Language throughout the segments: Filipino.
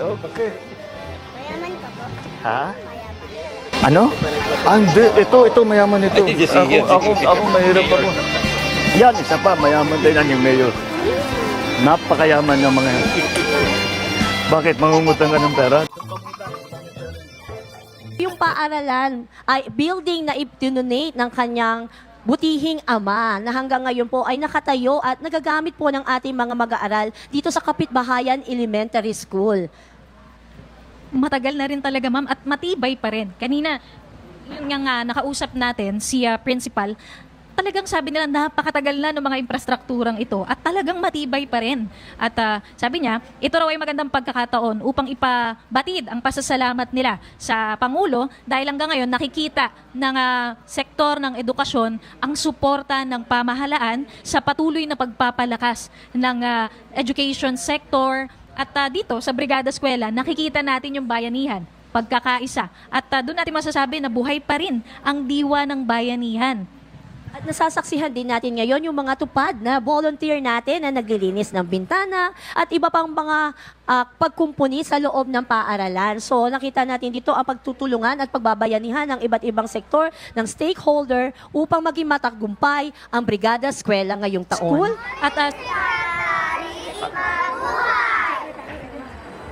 Okay. Mayaman ka po. Ha? Mayaman. Ano? Hindi. Ito, mayaman ito. Ako, mahirap ako. Yan, isa pa, mayaman din ang yung mayor. Napakayaman ng mga yan. Bakit? Mangungutang ka ng pera? Yung paaralan ay building na ipinonate ng kanyang butihing ama na hanggang ngayon po ay nakatayo at nagagamit po ng ating mga mag-aaral dito sa Kapitbahayan Elementary School. Matagal na rin talaga, ma'am, at matibay pa rin. Kanina, yung nga nakausap natin, si principal, talagang sabi nila napakatagal na ng mga infrastrukturang ito at talagang matibay pa rin. At sabi niya, ito raw ay magandang pagkakataon upang ipabatid ang pasasalamat nila sa Pangulo dahil hanggang ngayon nakikita ng sektor ng edukasyon ang suporta ng pamahalaan sa patuloy na pagpapalakas ng education sector. At dito sa Brigada Eskwela, nakikita natin yung bayanihan, pagkakaisa. At doon natin masasabi na buhay pa rin ang diwa ng bayanihan. At nasasaksihan din natin ngayon yung mga tupad na volunteer natin na naglilinis ng bintana at iba pang mga pagkumpuni sa loob ng paaralan. So nakita natin dito ang pagtutulungan at pagbabayanihan ng iba't ibang sektor ng stakeholder upang maging matagumpay ang Brigada Eskwela ngayong taon. School at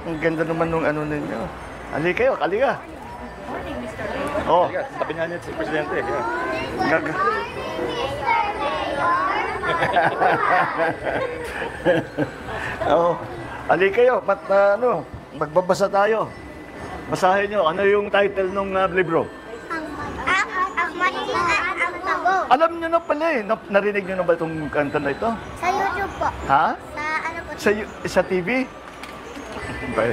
Ang ganda naman nung ano ninyo. Ali kayo, halika. Oh, Tabi nga niya si Presidente. Yeah. Oh, ali kayo, magbabasa tayo. Basahin nyo, ano yung title ng libro? Ang mali ang tago. Alam nyo na pala eh, narinig nyo na ba itong kanta na ito? Sa YouTube po. Ha? Sa ano po? Sa TV?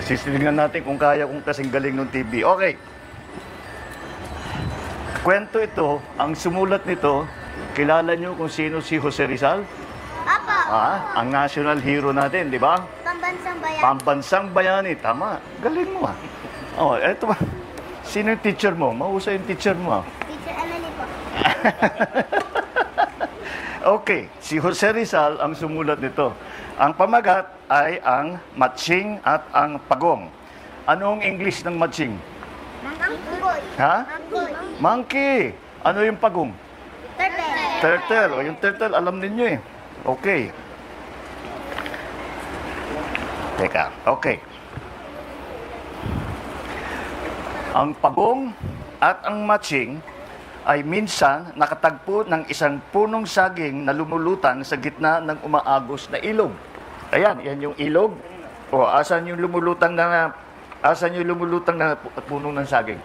Sisilingan natin kung kaya kung kasing galing ng TV. Okay. Kwento ito, ang sumulat nito, kilala nyo kung sino si Jose Rizal? Apo. Ang national hero natin, di ba? Pambansang bayan. Pambansang bayani, tama. Galing mo ah. Oh, eto ba? Sino yung teacher mo? Mahusay yung teacher mo ah. Teacher Emily po. Okay, si Jose Rizal ang sumulat nito. Ang pamagat ay ang matching at ang pagong. Anong English ng matching? Mangkoy. Ha? Mangkoy. Monkey. Ano yung pagong? Turtle. Turtle. O yung turtle, alam ninyo eh. Okay. Teka, okay. Ang pagong at ang matching ay minsan nakatagpo ng isang punong saging na lumulutan sa gitna ng umaagos na ilog. Ayan, yan yung ilog. O, asan yung lumulutang na puno ng saging?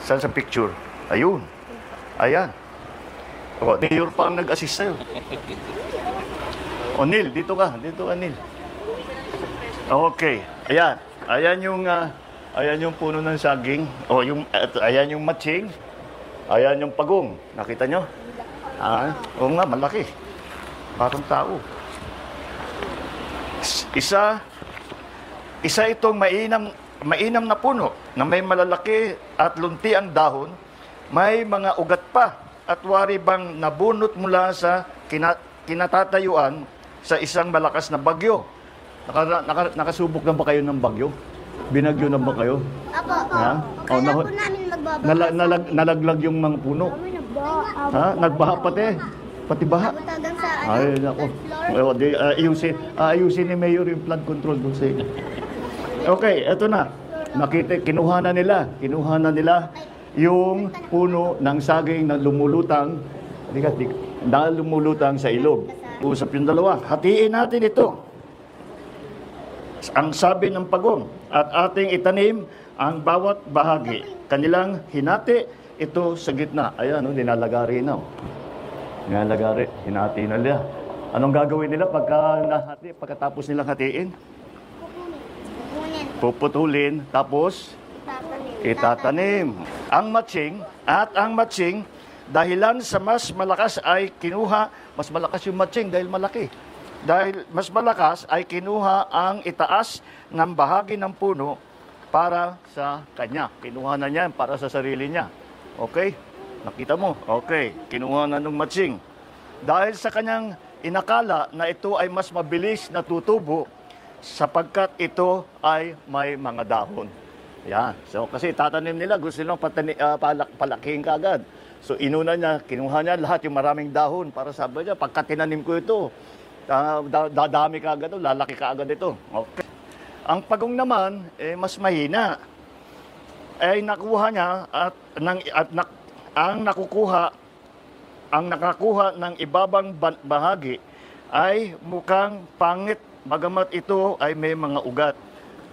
Saan sa picture? Ayun. Ayan. O, Mayor pa ang nag-assist sa'yo. O, Neil, dito ka. Dito ka, Neil. Okay. Ayan. Ayan yung puno ng saging. O, ayan yung matching. Ayan yung pagong. Nakita nyo? Oo nga, malaki. Parang tao. Isa itong mainam na puno na may malalaki at lunti ang dahon, may mga ugat pa at wari bang nabunot mula sa kinatatayuan sa isang malakas na bagyo. Nakasubok na ba kayo ng bagyo? Binagyo na ba kayo? Apo. Ha? Kailan po namin magbabasa? Nalaglag yung mga puno. Ha? Nagbaha pati. Pati baha. Tagang sa ano? Ay, nako. Ayusin ni Mayor yung flood control doon sa inyo. Okay, eto na. Kinuha na nila yung puno ng saging na lumulutang sa ilog. Usap yung dalawa. Hatiin natin ito. Ang sabi ng pagong at ating itanim ang bawat bahagi. Kanilang hinati ito sa gitna. Ayan, nilalagari na. Nilalagari, hinati na nila. Anong gagawin nila pagkatapos nilang hatiin? Puputulin, tapos itatanim. Ang matching, dahilan sa mas malakas ay kinuha, mas malakas yung matching dahil malaki. Dahil mas malakas ay kinuha ang itaas ng bahagi ng puno para sa kanya. Kinuha na niya para sa sarili niya. Okay? Nakita mo? Okay. Kinuha na ng matching. Dahil sa kanyang inakala na ito ay mas mabilis na tutubo, sapagkat ito ay may mga dahon. Yan. So, kasi tatanim nila, gusto nilang palakihin kaagad. So, inuna niya, kinuha niya lahat yung maraming dahon para sabi niya, pagka tinanim ko ito, dadami kaagad ito, lalaki kaagad ito. Okay. Ang pagong naman, mas mahina. Ay nakuha niya ang nakakuha ng ibabang bahagi ay mukhang pangit, bagamat ito ay may mga ugat.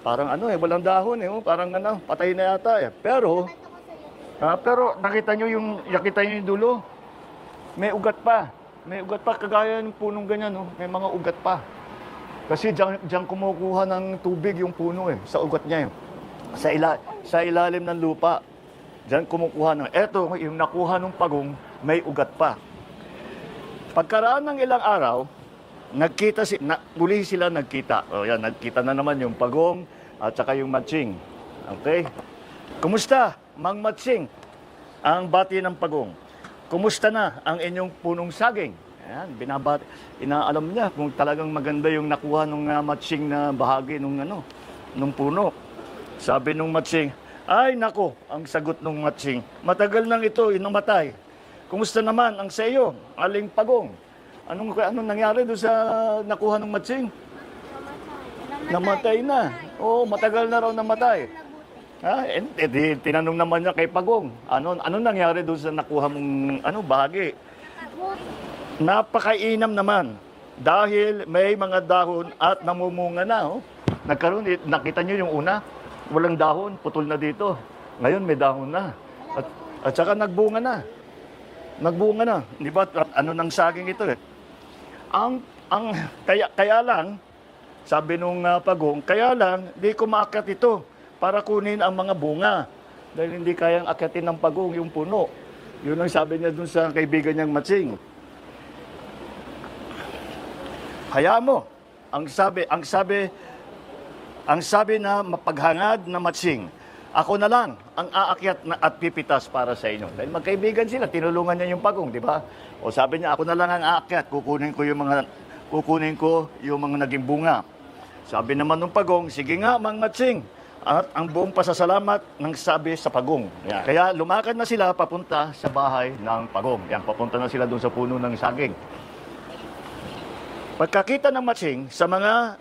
Parang walang dahon parang patay na yata Pero nakita niyo yung dulo. May ugat pa. May ugat pa kagaya ng punong ganyan may mga ugat pa. Kasi diyan kumukuha ng tubig yung puno sa ugat niya sa ilalim ng lupa. Diyan kumukuha ng yung nakuha ng pagong may ugat pa. Pagkaraan ng ilang araw, muli sila nagkita. Nagkita na naman yung pagong at saka yung matching. Okay? Kumusta, Mang Matching? Ang bati ng pagong. Kumusta na ang inyong punong saging? Ayan, inaalam niya kung talagang maganda yung nakuha ng matching na bahagi nung puno. Sabi nung matching, ay nako, ang sagot nung matching, matagal nang ito inamatay. Kumusta naman ang sa iyo, aling pagong? Anong nangyari doon sa nakuha ng matching? Namatay na. Oo, matagal na raw namatay. Tinanong naman niya kay Pagong, ano nangyari doon sa nakuha mong bahagi? Napakainam naman dahil may mga dahon at namumunga na. Nakita niyo yung una, walang dahon, putol na dito. Ngayon may dahon na. At saka nagbunga na. Nagbunga na. Di ba? Ng saging ito kaya lang, sabi nung Pagong, kaya lang, di ko maakyat ito para kunin ang mga bunga. Dahil hindi kayang akyatin ng Pagong yung puno. Yun ang sabi niya dun sa kaibigan niyang Matching. Hayaan mo. Ang sabi na mapaghangad na Matching, ako na lang ang aakyat at pipitas para sa inyo. Dahil magkaibigan sila, tinulungan niya yung Pagong, di ba? O sabi niya, ako na lang ang aakyat, kukunin ko yung mga naging bunga. Sabi naman ng Pagong, sige nga, Mang Matching. At ang buong pasasalamat ng sabi sa Pagong. Yan. Kaya lumakad na sila papunta sa bahay ng Pagong. Yan, papunta na sila doon sa puno ng saging. Pagkakita ng Matching sa mga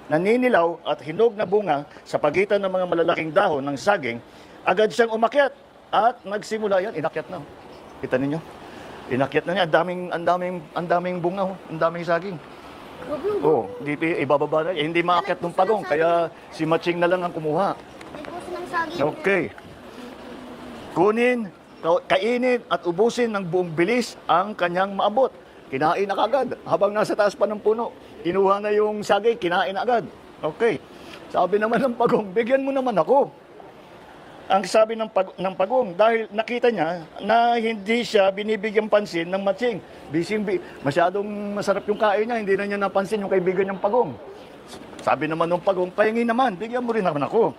naninilaw at hinog na bunga sa pagitan ng mga malalaking dahon ng saging, agad siyang umakyat at nagsimula yan. Inakyat na. Kita ninyo? Inakyat na niya. Ang daming bunga. Ang daming saging. Di ibababa na. Hindi maakyat ng Pagong. Kaya si Matching na lang ang kumuha. Okay. Kunin, kainin at ubusin ng buong bilis ang kanyang maabot. Kinain na kagad. Habang nasa taas pa ng puno, kinuha na yung sagay, kinain na agad. Okay. Sabi naman ng Pagong, bigyan mo naman ako. Ang sabi ng Pagong, dahil nakita niya na hindi siya binibigyan pansin ng Matching. Masyadong masarap yung kain niya, hindi na niya napansin yung kaibigan niyang Pagong. Sabi naman ng Pagong, pahingi naman, bigyan mo rin naman ako.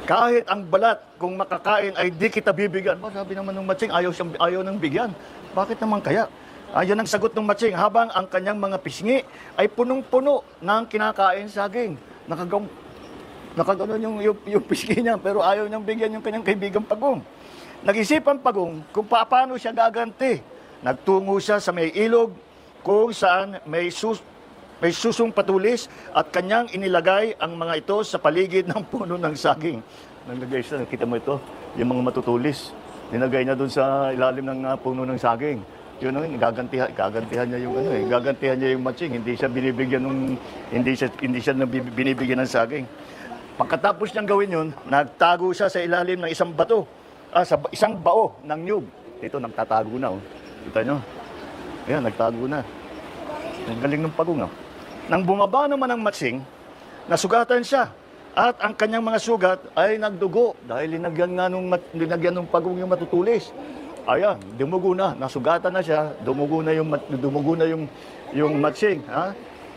Kahit ang balat, kung makakain ay di kita bibigyan. Sabi naman ng Matching, ayaw nang bigyan. Bakit naman kaya? Ayan ang sagot ng Matching, habang ang kanyang mga pisngi ay punong-puno ng kinakain saging. Nakaganon yung pisngi niya, pero ayaw niyang bigyan yung kanyang kaibigang Pagong. Nag-isipan Pagong kung paano siya gaganti. Nagtungo siya sa may ilog kung saan may susong patulis at kanyang inilagay ang mga ito sa paligid ng puno ng saging. Nalagay siya, nakita mo ito, yung mga matutulis. Nilagay niya doon sa ilalim ng puno ng saging. Yun ang gagantihan niya yung gagantihan niya yung Matching. Hindi siya binibigyan hindi siya binibigyan ng saging. Pagkatapos niyang gawin yun, nagtago siya sa ilalim ng isang bato, sa isang bao ng niyog. Ito, nagtatago na. Kita niyo? Ayan, nagtago na. Ang galing ng Pagong. Nang bumaba naman ang Matching, nasugatan siya. At ang kanyang mga sugat ay nagdugo dahil linagyan ng Pagong yung matutulis. Ayan, dumugo na, nasugatan na siya, dumugo na yung Matching.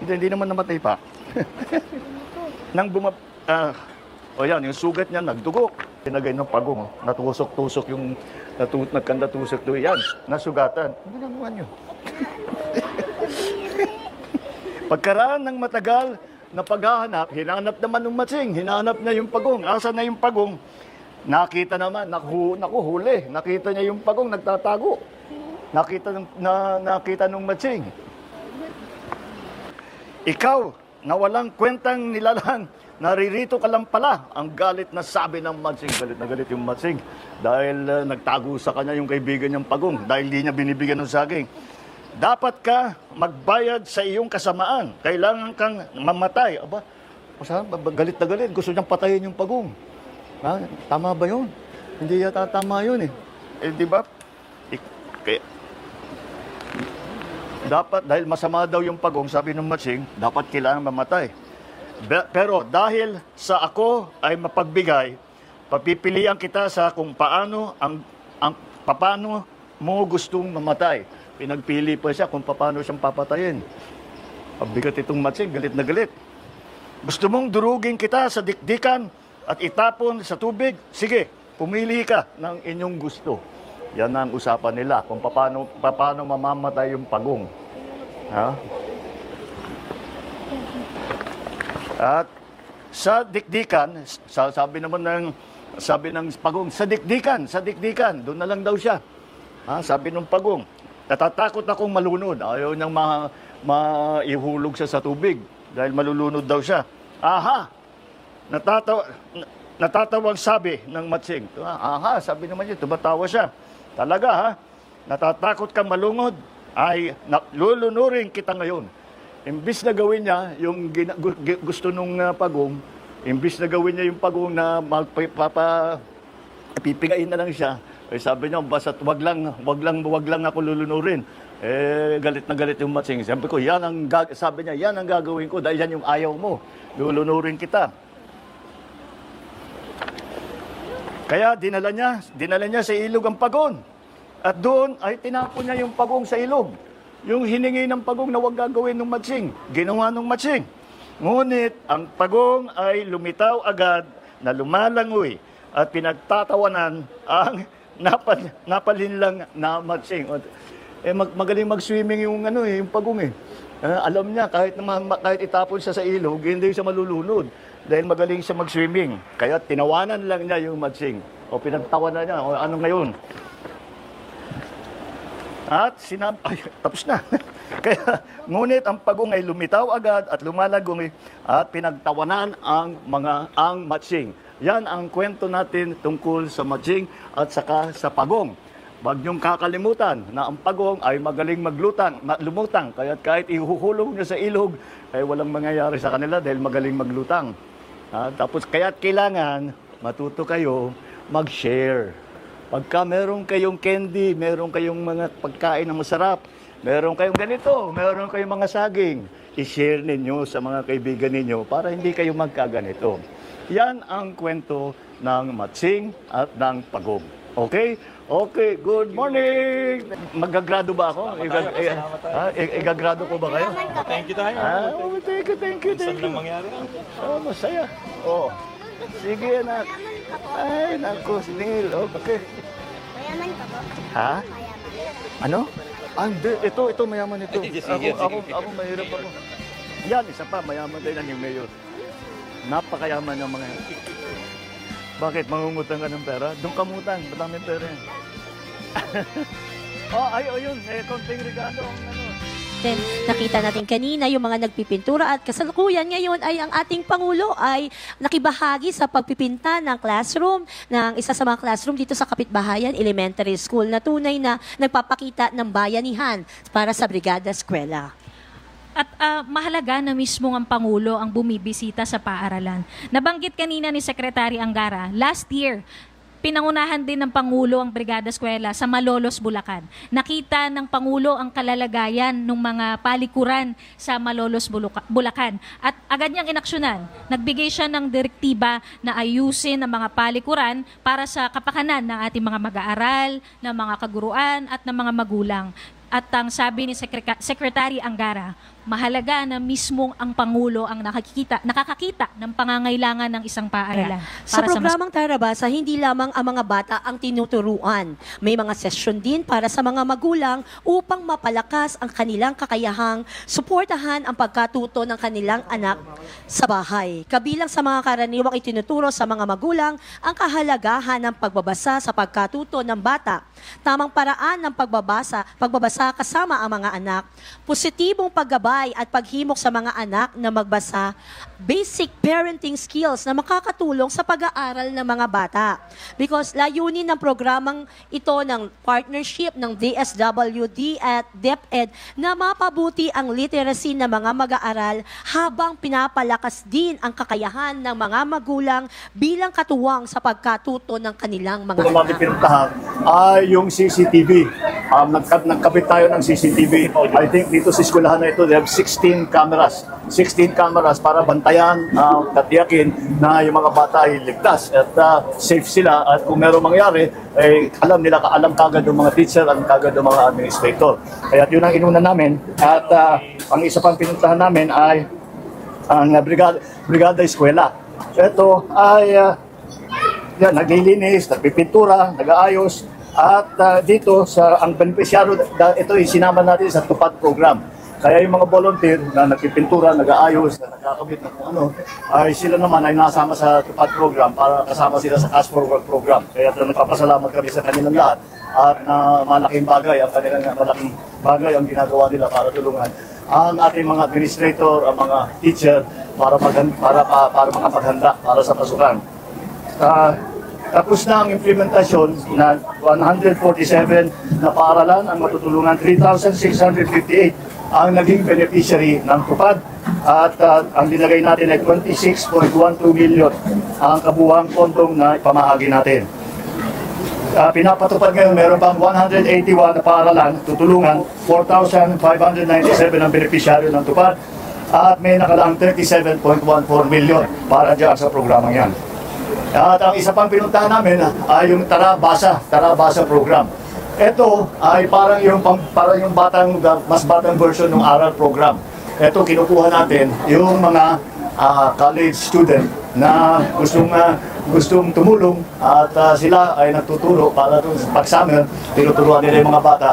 Hindi naman namatay pa. Nang yung sugat niya nagdugo. Tinagay ng Pagong, natusok-tusok nagkandatusok doon. Yan, nasugatan. Hindi naman yun. Pagkaraan ng matagal na paghahanap, hinanap naman ng matsing, hinanap niya yung pagong. Asa na yung pagong? Nakita naman, huli. Nakita niya yung pagong, nagtatago. Nakita nung matsing. Ikaw, na walang kwentang nilalang, naririto ka lang pala. Ang galit na sabi ng matsing. Galit na galit yung matsing. Dahil nagtago sa kanya yung kaibigan niyang pagong. Dahil di niya binibigyan ng saging. Dapat ka magbayad sa iyong kasamaan. Kailangan kang mamatay. Aba, galit na galit. Gusto niyang patayin yung pagong. Ha? Tama ba yun? Hindi yata tama yun eh. Di ba? Kaya, dapat, dahil masama daw yung pagong, sabi ng matsing, dapat kailangan mamatay. Pero dahil sa ako ay mapagbigay, papipilian kita sa kung paano paano mo gustong mamatay. Pinagpili pa siya kung paano siyang papatayin. Pabigat itong matsing, galit na galit. Gusto mong durugin kita sa dikdikan at itapon sa tubig? Sige, pumili ka ng inyong gusto. Yan ang usapan nila kung paano mamamatay yung pagong. Ha? At sa dikdikan, sabi ng pagong, sa dikdikan, doon na lang daw siya. Ha? Sabi ng pagong, natatakot akong malunod. Ayaw niyang maihulog siya sa tubig dahil malulunod daw siya. Aha! Natatawang sabi ng matsing. Aha, sabi naman niya, tumatawa siya. Talaga ha? Natatakot kang malungod? Ay, lulunurin kita ngayon. Imbis na gawin niya yung gusto nung pagong, imbis na gawin niya yung pagong na pipigain na lang siya, eh, sabi niya, basta't wag lang ako lulunurin. Eh, galit na galit yung matsing. Sabi ko, sabi niya, yan ang gagawin ko dahil yan yung ayaw mo. Lulunurin kita. Kaya dinala niya sa ilog ang pagong. At doon ay tinapon niya yung pagong sa ilog. Yung hiningi ng pagong na huwag gagawin ng matsing, ginawa ng matsing. Ngunit ang pagong ay lumitaw agad na lumalangoy at pinagtatawanan ang napalinlang na matsing. Magaling mag-swimming yung yung pagong eh. Alam niya kahit itapon siya sa ilog, hindi siya malulunod dahil magaling siya mag-swimming. Kaya tinawanan lang niya yung matsing o pinagtawanan niya o ano ngayon. At tapos na. Kaya, ngunit ang pagong ay lumitaw agad at lumalagong at pinagtawanan ang matsing. Yan ang kwento natin tungkol sa matsing at saka sa pagong. Huwag niyong kakalimutan na ang pagong ay magaling lumutang. Kaya kahit ihuhulog niya sa ilog, ay walang mangyayari sa kanila dahil magaling maglutang. Tapos kaya't kailangan matuto kayo mag-share. Pagka meron kayong candy, meron kayong mga pagkain na masarap, meron kayong ganito, meron kayong mga saging, i-share ninyo sa mga kaibigan ninyo para hindi kayo magkaganito. Yan ang kwento ng matsing at ng pagong. Okay? Okay, good morning! Magagrado ba ako? Igagrado ko ba kayo? Thank you tayo. Thank you. Saan lang mangyari? Masaya. Sige, anak. Ay, naku, Neil. Okay. Mayaman ka po? Ha? Mayaman. Ano? Hindi. Ito, mayaman ito. Ako mahirap ako. Yan, isa pa, mayaman din ang yung mayor. Napakayaman ng mga yan. Bakit? Mangungutang ka ng pera? Doon ka mutang. Madaming pera yan. Ayun. Konting regalo. Then, nakita natin kanina yung mga nagpipintura at kasalukuyan ngayon ay ang ating Pangulo ay nakibahagi sa pagpipinta ng classroom, ng isa sa mga classroom dito sa Kapitbahayan Elementary School na tunay na nagpapakita ng bayanihan para sa Brigada Eskwela. At mahalaga na mismo ang Pangulo ang bumibisita sa paaralan. Nabanggit kanina ni Secretary Angara, last year, pinangunahan din ng Pangulo ang Brigada Eskwela sa Malolos, Bulacan. Nakita ng Pangulo ang kalalagayan ng mga palikuran sa Malolos, Bulacan. At agad niyang inaksyonan. Nagbigay siya ng direktiba na ayusin ang mga palikuran para sa kapakanan ng ating mga mag-aaral, ng mga kaguruan at ng mga magulang. At ang sabi ni Secretary Angara, mahalaga na mismong ang Pangulo ang nakakakita ng pangangailangan ng isang paaralan. Sa para mas programang Tarabasa, hindi lamang ang mga bata ang tinuturuan. May mga sesyon din para sa mga magulang upang mapalakas ang kanilang kakayahang suportahan ang pagkatuto ng kanilang anak sa bahay. Kabilang sa mga karaniwang itinuturo sa mga magulang ang kahalagahan ng pagbabasa sa pagkatuto ng bata, tamang paraan ng pagbabasa kasama ang mga anak, positibong paggabay at paghimok sa mga anak na magbasa, basic parenting skills na makakatulong sa pag-aaral ng mga bata. Because layunin ng programang ito ng partnership ng DSWD at DepEd na mapabuti ang literacy ng mga mag-aaral habang pinapalakas din ang kakayahan ng mga magulang bilang katuwang sa pagkatuto ng kanilang mga Kung anak. pinuntahan ay yung CCTV. Nagkabit tayo ng CCTV. I think dito sa eskwelahan na ito, they have 16 cameras. 16 cameras para bantayan, katiyakin na yung mga bata ay ligtas at safe sila. At kung meron mangyari, alam kagad ng mga teacher, alam kagad ng mga administrator. Kaya yun ang inuna namin. At ang isa pang pinuntahan namin ay ang Brigada Eskwela. Ito ay naglilinis, nagpipintura, nag-aayos. At dito sa ang beneficiaryo, ito sinama natin sa TUPAD program. Kaya yung mga volunteer na nagpipintura, nag-aayos, na nagkakabit na kung ano, ay sila naman ay nasama sa TUPAD program para kasama sila sa Cash for Work program. Kaya nagpapasalamat kami sa kanilang lahat at malaking bagay ang ginagawa nila para tulungan ang ating mga administrator, ang mga teacher para makapaghanda para sa pasukan. Tapos na ang implementasyon na 147 na paaralan ang matutulungan, 3,658 ang naging beneficiary ng TUPAD at ang dinagay natin ay 26.12 million ang kabuuang pondong na ipamahagi natin. Pinapatupad ngayon, meron pang 181 na paaralan, tutulungan, 4,597 ang beneficiary ng TUPAD at may nakalaang 37.14 million para dyan sa programang yan. At ang isa pang pinuntahan namin ay yung Tarabasa program. Ito ay parang yung mas batang version ng aral program. Ito kinukuha natin yung mga college student na gustong tumulong at sila ay nagtuturo para doon sa pag-summer, tinuturuan nila yung mga bata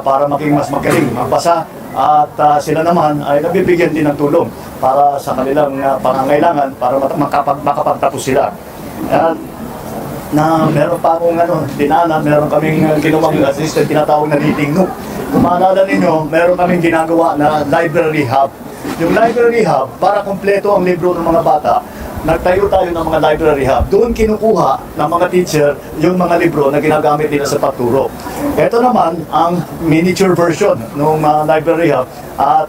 para maging mas magaling magbasa at sila naman ay nabibigyan din ng tulong para sa kanilang pangangailangan para makapagtapos sila. Na meron pa akong dinana, meron kaming ginawang assistant tinatawag na reading nook. Kung maalala ninyo, meron kaming ginagawa na library hub. Yung library hub, para kompleto ang libro ng mga bata, nagtayo tayo ng mga library hub. Doon kinukuha ng mga teacher yung mga libro na ginagamit nila sa pagturo. Ito naman ang miniature version ng library hub at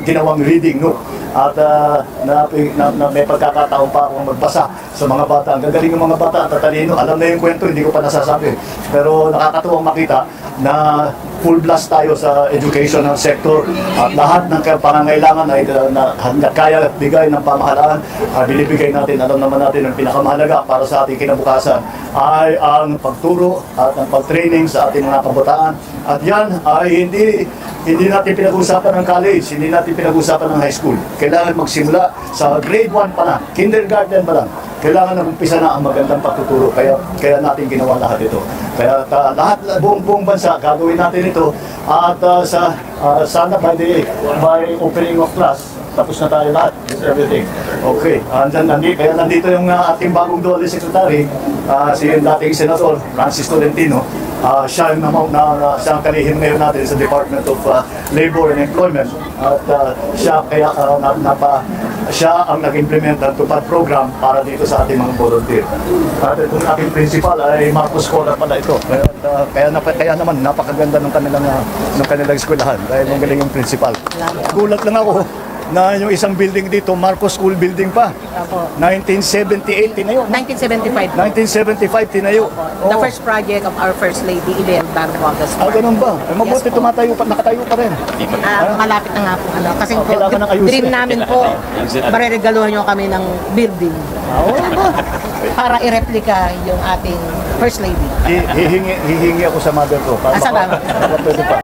ginawang reading nook. At na may pagkakataon pa akong magbasa sa mga bata. Ang gagaling ng mga bata, tatalino, alam na yung kwento, hindi ko pa nasasabi. Pero nakakatuwang makita na full blast tayo sa educational sector at lahat ng pangangailangan ay na kaya bigay ng pamahalaan, binibigay natin. Alam naman natin ang pinakamahalaga para sa ating kinabukasan ay ang pagturo at ang pag-training sa ating mga kabataan. At yan ay hindi natin pinag-usapan ng college, hindi natin pinag-usapan ng high school. Kailangan magsimula sa grade 1 pa lang, kindergarten pa lang. Kailangan na umpisa na ang magandang pagtuturo. Kaya natin ginawa lahat ito. Kaya lahat, buong bansa, gagawin natin ito. At sana by opening of class, tapos na tayo lahat. Everything. Okay. Kaya nandito yung ating bagong Dole Secretary, si dating Senator Francis Tolentino. Siya ang kalihim ngayon natin sa Department of Labor and Employment. At siya ang nag-implement ng TUPAD program para dito sa ating mga volunteer. At itong ating principal ay Marcos Cola pala ito. Kaya naman napakaganda ng kanilang eskwelahan dahil magaling yung principal. Gulat lang ako na yung isang building dito, Marcos School building pa. 1978 tinayo. 1975. 1975 tinayo. The first project of our First Lady, Imelda Rojas. Ganun ba? Mabuti Yes, po. nakatayo pa rin. Malapit na nga po. Kasi po, Kailangan ng ayusin. dream namin po, mariregaluhan nyo kami ng building para i-replica yung ating First Lady. Hihingi ako sa mother ko. Salamat. Pwede pa.